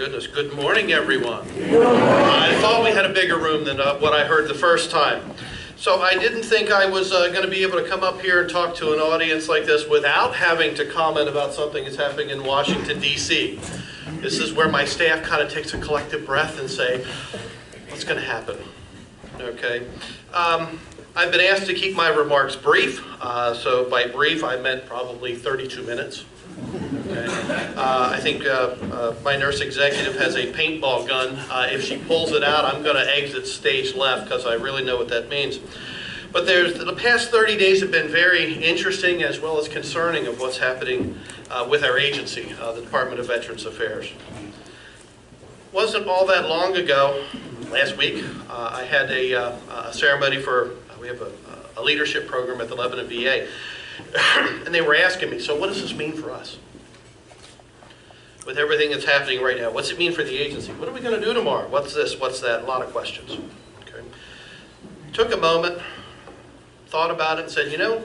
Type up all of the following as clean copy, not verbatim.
goodness. Good morning, everyone. I thought we had a bigger room than what I heard the first time. So I didn't think I was going to be able to come up here and talk to an audience like this without having to comment about something that's happening in Washington, D.C. This is where my staff kind of takes a collective breath and say, what's going to happen? Okay. I've been asked to keep my remarks brief. So by brief, I meant probably 32 minutes. Okay. I think my nurse executive has a paintball gun. If she pulls it out, I'm going to exit stage left because I really know what that means. But the past 30 days have been very interesting as well as concerning of what's happening with our agency, the Department of Veterans Affairs. Wasn't all that long ago, last week, I had a ceremony for, we have a leadership program at the Lebanon VA. And they were asking me, so what does this mean for us? With everything that's happening right now, what's it mean for the agency? What are we going to do tomorrow? What's this? What's that? A lot of questions. Okay. Took a moment, thought about it, and said, you know,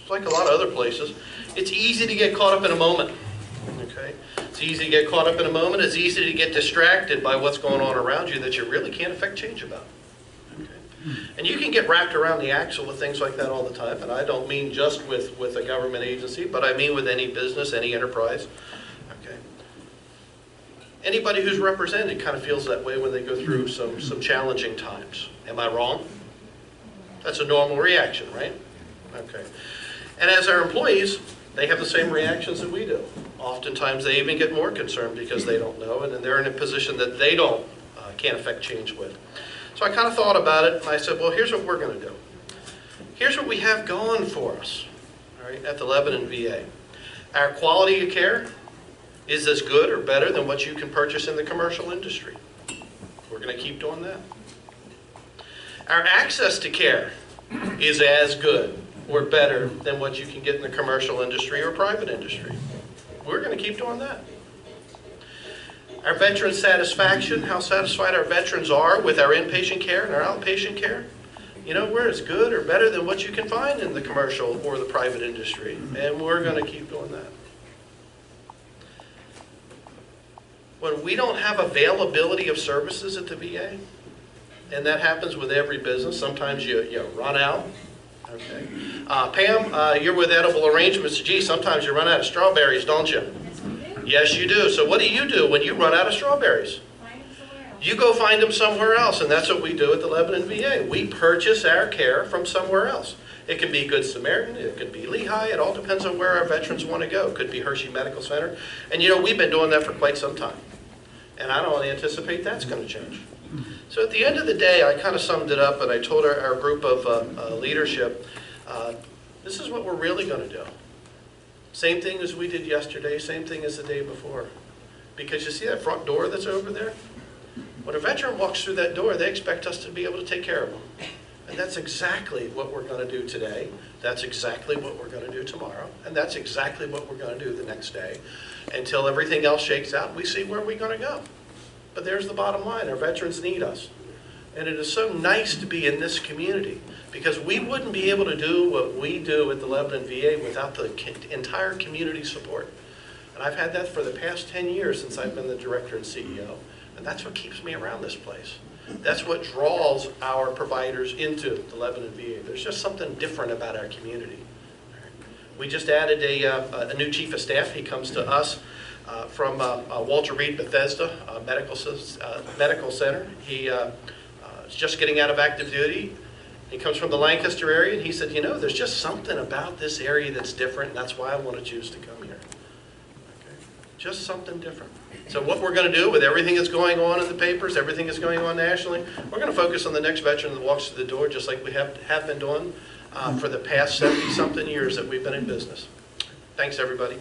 it's like a lot of other places. It's easy to get caught up in a moment. Okay. It's easy to get caught up in a moment. It's easy to get distracted by what's going on around you that you really can't affect change about. And you can get wrapped around the axle with things like that all the time. And I don't mean just with a government agency, but I mean with any business, any enterprise. Okay. Anybody who's represented kind of feels that way when they go through some challenging times. Am I wrong? That's a normal reaction, right? Okay. And as our employees, they have the same reactions that we do. Oftentimes they even get more concerned because they don't know, and then they're in a position that they can't affect change with. So I kind of thought about it, and I said, well, here's what we're going to do. Here's what we have going for us, all right, at the Lebanon VA. Our quality of care is as good or better than what you can purchase in the commercial industry. We're going to keep doing that. Our access to care is as good or better than what you can get in the commercial industry or private industry. We're going to keep doing that. Our veteran satisfaction, how satisfied our veterans are with our inpatient care and our outpatient care, you know, we're as good or better than what you can find in the commercial or the private industry, and we're going to keep doing that. When we don't have availability of services at the VA, and that happens with every business, sometimes you run out. Okay. Pam, you're with Edible Arrangements. Gee, sometimes you run out of strawberries, don't you? Yes, you do. So what do you do when you run out of strawberries? You go find them somewhere else, and that's what we do at the Lebanon VA. We purchase our care from somewhere else. It can be Good Samaritan, it could be Lehigh, it all depends on where our veterans want to go. It could be Hershey Medical Center. And you know, we've been doing that for quite some time. And I don't anticipate that's going to change. So at the end of the day, I kind of summed it up, and I told our group of leadership, this is what we're really going to do. Same thing as we did yesterday, same thing as the day before. Because you see that front door that's over there? When a veteran walks through that door, they expect us to be able to take care of them. And that's exactly what we're going to do today. That's exactly what we're going to do tomorrow. And that's exactly what we're going to do the next day. Until everything else shakes out, we see where we're going to go. But there's the bottom line. Our veterans need us. And it is so nice to be in this community, because we wouldn't be able to do what we do at the Lebanon VA without the entire community support. And I've had that for the past 10 years since I've been the director and CEO. And that's what keeps me around this place. That's what draws our providers into the Lebanon VA. There's just something different about our community. We just added a new chief of staff. He comes to us from Walter Reed Bethesda Medical Center. He is just getting out of active duty. He comes from the Lancaster area, and he said, you know, there's just something about this area that's different, and that's why I want to choose to come here. Okay. Just something different. So what we're going to do with everything that's going on in the papers, everything that's going on nationally, we're going to focus on the next veteran that walks through the door, just like we have been doing for the past 70-something years that we've been in business. Thanks, everybody.